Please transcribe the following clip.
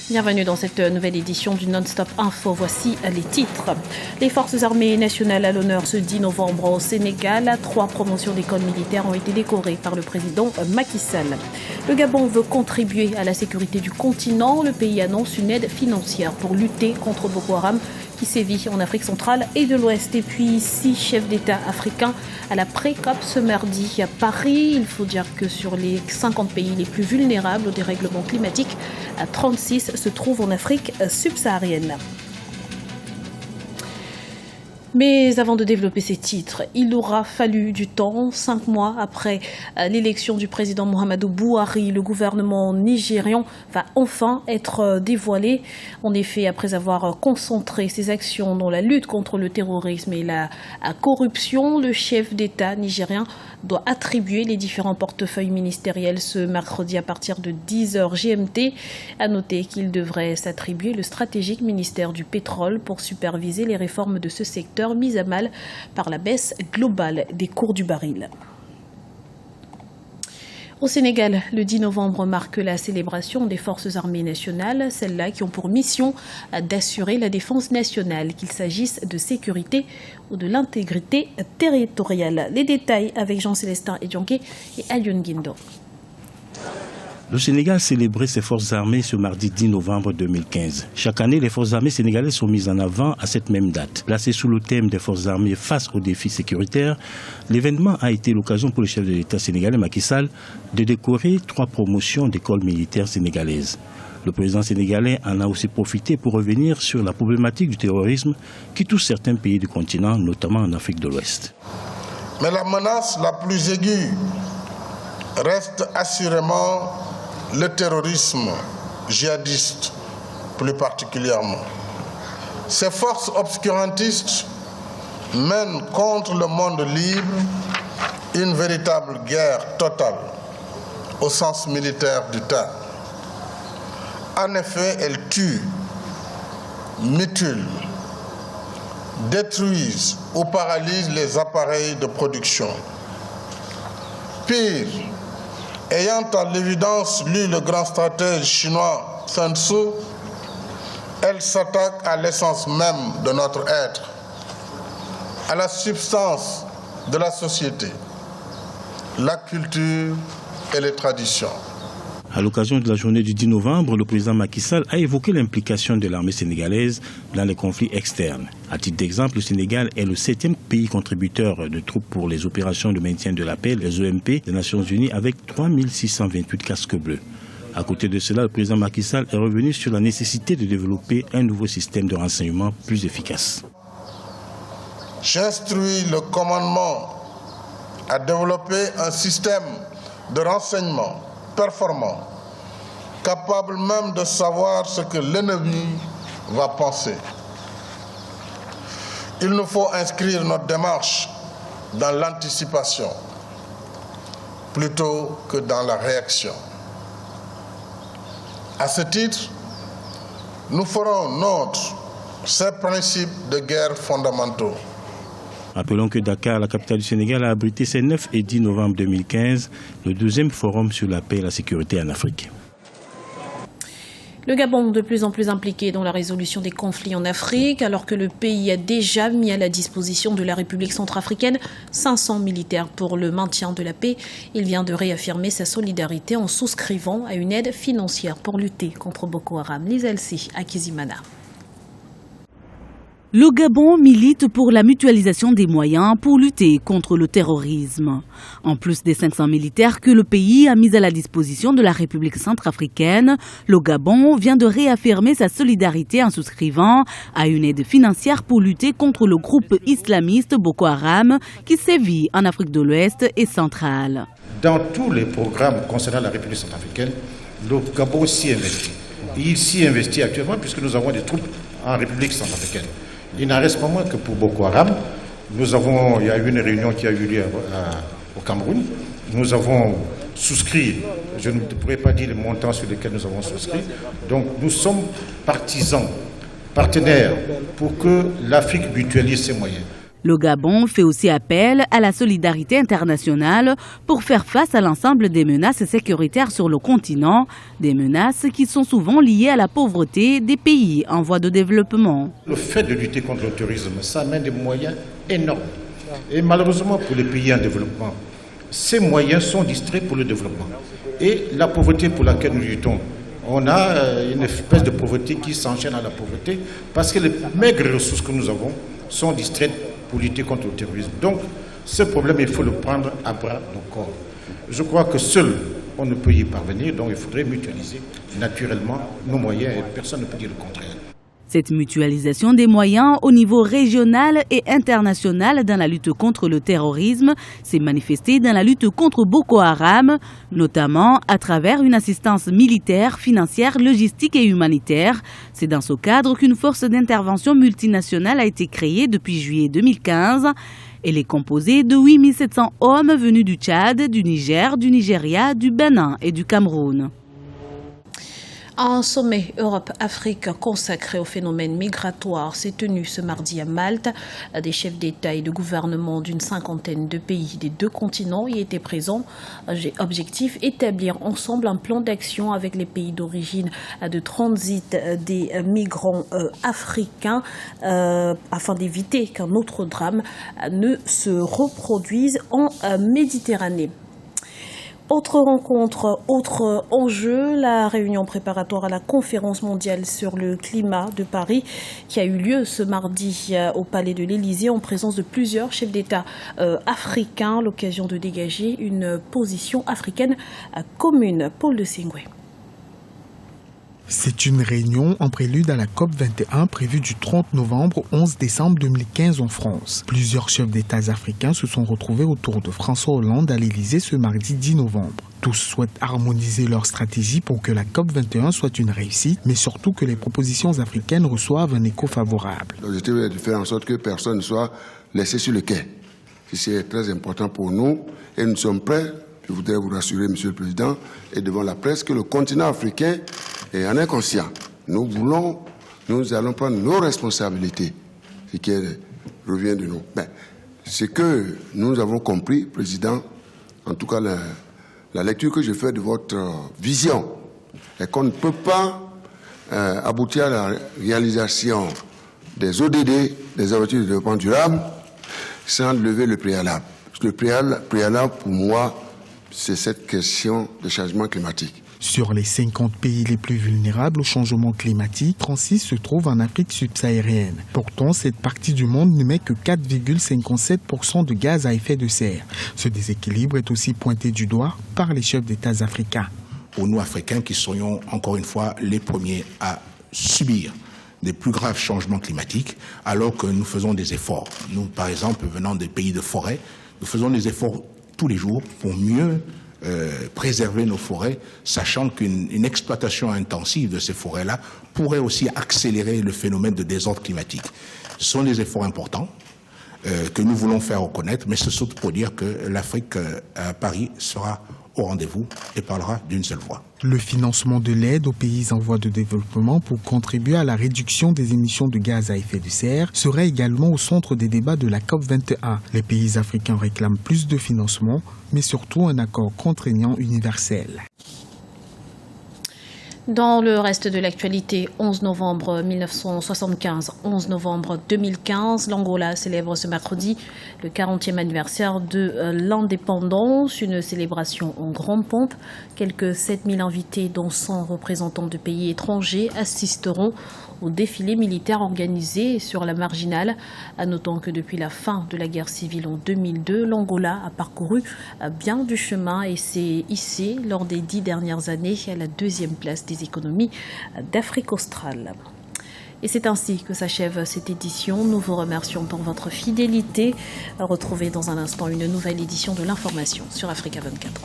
Bienvenue dans cette nouvelle édition du Non-Stop Info. Voici les titres. Les forces armées nationales à l'honneur ce 10 novembre au Sénégal. 3 promotions d'écoles militaires ont été décorées par le président Macky Sall. Le Gabon veut contribuer à la sécurité du continent. Le pays annonce une aide financière pour lutter contre Boko Haram qui sévit en Afrique centrale et de l'Ouest. Et puis 6 chefs d'État africains à la pré-COP ce mardi à Paris. Il faut dire que sur les 50 pays les plus vulnérables au dérèglement climatique, 36 se trouvent en Afrique subsaharienne. Mais avant de développer ces titres, il aura fallu du temps. 5 mois après l'élection du président Muhammadu Buhari, le gouvernement nigérian va enfin être dévoilé. En effet, après avoir concentré ses actions dans la lutte contre le terrorisme et la corruption, le chef d'État nigérien doit attribuer les différents portefeuilles ministériels ce mercredi à partir de 10h GMT. À noter qu'il devrait s'attribuer le stratégique ministère du pétrole pour superviser les réformes de ce secteur mise à mal par la baisse globale des cours du baril. Au Sénégal, le 10 novembre marque la célébration des forces armées nationales, celles-là qui ont pour mission d'assurer la défense nationale, qu'il s'agisse de sécurité ou de l'intégrité territoriale. Les détails avec Jean-Célestin Edjanké et Alioune Guindo. Le Sénégal célébrait ses forces armées ce mardi 10 novembre 2015. Chaque année, les forces armées sénégalaises sont mises en avant à cette même date. Placé sous le thème des forces armées face aux défis sécuritaires, l'événement a été l'occasion pour le chef de l'État sénégalais Macky Sall de décorer 3 promotions d'écoles militaires sénégalaises. Le président sénégalais en a aussi profité pour revenir sur la problématique du terrorisme qui touche certains pays du continent, notamment en Afrique de l'Ouest. Mais la menace la plus aiguë reste assurément le terrorisme djihadiste, plus particulièrement. Ces forces obscurantistes mènent contre le monde libre une véritable guerre totale, au sens militaire du terme. En effet, elles tuent, mutilent, détruisent ou paralysent les appareils de production. Pire, ayant à l'évidence lu le grand stratège chinois Sun Tzu, elle s'attaque à l'essence même de notre être, à la substance de la société, la culture et les traditions. À l'occasion de la journée du 10 novembre, le président Macky Sall a évoqué l'implication de l'armée sénégalaise dans les conflits externes. À titre d'exemple, le Sénégal est le 7e pays contributeur de troupes pour les opérations de maintien de la paix, les OMP, des Nations Unies, avec 3628 casques bleus. À côté de cela, le président Macky Sall est revenu sur la nécessité de développer un nouveau système de renseignement plus efficace. J'instruis le commandement à développer un système de renseignement performant, capable même de savoir ce que l'ennemi va penser. Il nous faut inscrire notre démarche dans l'anticipation plutôt que dans la réaction. À ce titre, nous ferons nôtres ces principes de guerre fondamentaux. Rappelons que Dakar, la capitale du Sénégal, a abrité ces 9 et 10 novembre 2015 le 2e forum sur la paix et la sécurité en Afrique. Le Gabon, de plus en plus impliqué dans la résolution des conflits en Afrique, alors que le pays a déjà mis à la disposition de la République centrafricaine 500 militaires pour le maintien de la paix. Il vient de réaffirmer sa solidarité en souscrivant à une aide financière pour lutter contre Boko Haram. Lisa Elsi à Kizimana. Le Gabon milite pour la mutualisation des moyens pour lutter contre le terrorisme. En plus des 500 militaires que le pays a mis à la disposition de la République centrafricaine, le Gabon vient de réaffirmer sa solidarité en souscrivant à une aide financière pour lutter contre le groupe islamiste Boko Haram qui sévit en Afrique de l'Ouest et centrale. Dans tous les programmes concernant la République centrafricaine, le Gabon s'y investit. Il s'y investit actuellement puisque nous avons des troupes en République centrafricaine. Il n'en reste pas moins que pour Boko Haram, il y a eu une réunion qui a eu lieu au Cameroun. Nous avons souscrit, je ne pourrais pas dire les montants sur lesquels nous avons souscrit. Donc nous sommes partisans, partenaires pour que l'Afrique mutualise ses moyens. Le Gabon fait aussi appel à la solidarité internationale pour faire face à l'ensemble des menaces sécuritaires sur le continent, des menaces qui sont souvent liées à la pauvreté des pays en voie de développement. Le fait de lutter contre le terrorisme, ça amène des moyens énormes. Et malheureusement pour les pays en développement, ces moyens sont distraits pour le développement. Et la pauvreté pour laquelle nous luttons, on a une espèce de pauvreté qui s'enchaîne à la pauvreté parce que les maigres ressources que nous avons sont distraites pour lutter contre le terrorisme. Donc, ce problème, il faut le prendre à bras le corps. Je crois que seul, on ne peut y parvenir, donc il faudrait mutualiser naturellement nos moyens et personne ne peut dire le contraire. Cette mutualisation des moyens au niveau régional et international dans la lutte contre le terrorisme s'est manifestée dans la lutte contre Boko Haram, notamment à travers une assistance militaire, financière, logistique et humanitaire. C'est dans ce cadre qu'une force d'intervention multinationale a été créée depuis juillet 2015. Elle est composée de 8700 hommes venus du Tchad, du Niger, du Nigeria, du Bénin et du Cameroun. Un sommet Europe-Afrique consacré au phénomène migratoire s'est tenu ce mardi à Malte. Des chefs d'État et de gouvernement d'une cinquantaine de pays des deux continents y étaient présents. Objectif, établir ensemble un plan d'action avec les pays d'origine de transit des migrants africains afin d'éviter qu'un autre drame ne se reproduise en Méditerranée. Autre rencontre, autre enjeu, la réunion préparatoire à la conférence mondiale sur le climat de Paris qui a eu lieu ce mardi au Palais de l'Élysée en présence de plusieurs chefs d'État africains, l'occasion de dégager une position africaine commune. Paul de Singwe. C'est une réunion en prélude à la COP21 prévue du 30 novembre au 11 décembre 2015 en France. Plusieurs chefs d'État africains se sont retrouvés autour de François Hollande à l'Élysée ce mardi 10 novembre. Tous souhaitent harmoniser leur stratégie pour que la COP21 soit une réussite, mais surtout que les propositions africaines reçoivent un écho favorable. L'objectif est de faire en sorte que personne ne soit laissé sur le quai. C'est très important pour nous et nous sommes prêts. Je voudrais vous rassurer, Monsieur le Président, et devant la presse, que le continent africain en est conscient. Nous allons prendre nos responsabilités, ce qui revient de nous. Ce que nous avons compris, Président, en tout cas la lecture que je fais de votre vision, est qu'on ne peut pas aboutir à la réalisation des ODD, des objectifs de développement durable, sans lever le préalable. Le préalable, pour moi, c'est cette question de changement climatique. Sur les 50 pays les plus vulnérables au changement climatique, 36 se trouvent en Afrique subsaharienne. Pourtant, cette partie du monde n'émet que 4,57% de gaz à effet de serre. Ce déséquilibre est aussi pointé du doigt par les chefs d'État africains. Pour nous, Africains, qui serions encore une fois les premiers à subir des plus graves changements climatiques, alors que nous faisons des efforts. Nous, par exemple, venant des pays de forêt, nous faisons des efforts tous les jours pour mieux préserver nos forêts, sachant qu'une exploitation intensive de ces forêts-là pourrait aussi accélérer le phénomène de désordre climatique. Ce sont des efforts importants que nous voulons faire reconnaître, mais c'est surtout pour dire que l'Afrique à Paris sera au rendez-vous et parlera d'une seule voix. Le financement de l'aide aux pays en voie de développement pour contribuer à la réduction des émissions de gaz à effet de serre serait également au centre des débats de la COP21. Les pays africains réclament plus de financement, mais surtout un accord contraignant universel. Dans le reste de l'actualité, 11 novembre 1975, 11 novembre 2015, l'Angola célèbre ce mercredi le 40e anniversaire de l'indépendance, une célébration en grande pompe. Quelques 7000 invités, dont 100 représentants de pays étrangers, assisteront au défilé militaire organisé sur la marginale. Notons que depuis la fin de la guerre civile en 2002, l'Angola a parcouru bien du chemin et s'est hissé lors des 10 dernières années à la 2e place des économies d'Afrique australe. Et c'est ainsi que s'achève cette édition. Nous vous remercions pour votre fidélité. Retrouvez dans un instant une nouvelle édition de l'information sur Africa 24.